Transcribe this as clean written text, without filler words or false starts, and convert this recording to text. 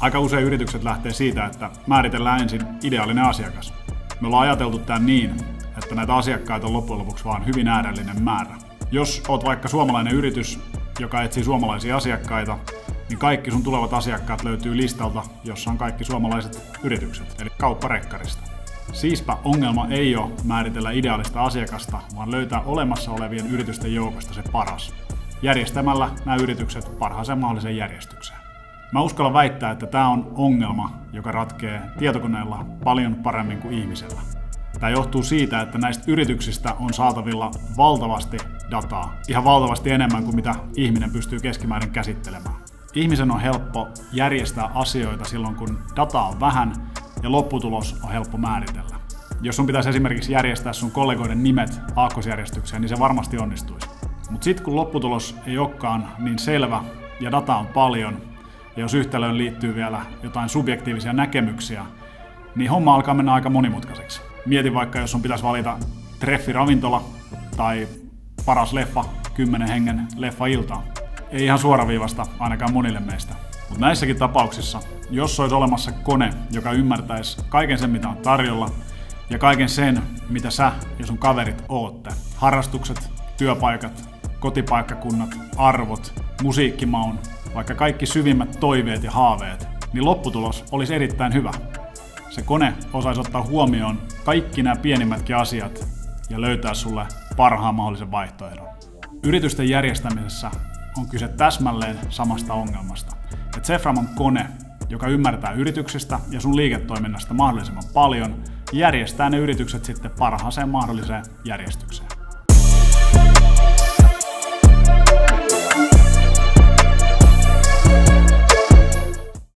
Aika usein yritykset lähtee siitä, että määritellään ensin ideaalinen asiakas. Me ollaan ajateltu tämän niin, että näitä asiakkaita on loppujen lopuksi vaan hyvin äärällinen määrä. Jos oot vaikka suomalainen yritys, joka etsii suomalaisia asiakkaita, niin kaikki sun tulevat asiakkaat löytyy listalta, jossa on kaikki suomalaiset yritykset, eli kaupparekkarista. Siispä ongelma ei ole määritellä ideaalista asiakasta, vaan löytää olemassa olevien yritysten joukosta se paras, järjestämällä nämä yritykset parhaaseen mahdolliseen järjestykseen. Mä uskallan väittää, että tämä on ongelma, joka ratkeaa tietokoneella paljon paremmin kuin ihmisellä. Tämä johtuu siitä, että näistä yrityksistä on saatavilla valtavasti dataa, ihan valtavasti enemmän kuin mitä ihminen pystyy keskimäärin käsittelemään. Ihmisen on helppo järjestää asioita silloin, kun dataa on vähän ja lopputulos on helppo määritellä. Jos sun pitäisi esimerkiksi järjestää sun kollegoiden nimet aakkosjärjestykseen, niin se varmasti onnistuisi. Mutta sitten kun lopputulos ei olekaan niin selvä ja data on paljon, ja jos yhtälöön liittyy vielä jotain subjektiivisia näkemyksiä, niin homma alkaa mennä aika monimutkaiseksi. Mieti vaikka, jos sun pitäisi valita treffiravintola tai paras leffa 10 hengen leffa-iltaan. Ei ihan suoraviivasta ainakaan monille meistä. Mutta näissäkin tapauksissa, jos olisi olemassa kone, joka ymmärtäisi kaiken sen, mitä on tarjolla, ja kaiken sen, mitä sä ja sun kaverit ootte, harrastukset, työpaikat, kotipaikkakunnat, arvot, musiikkimaun, vaikka kaikki syvimmät toiveet ja haaveet, niin lopputulos olisi erittäin hyvä. Se kone osaisi ottaa huomioon kaikki nämä pienimmätkin asiat ja löytää sulle parhaan mahdollisen vaihtoehdon. Yritysten järjestämisessä on kyse täsmälleen samasta ongelmasta. Et Zefram on kone, joka ymmärtää yrityksestä ja sun liiketoiminnasta mahdollisimman paljon ja järjestää ne yritykset sitten parhaaseen mahdolliseen järjestykseen.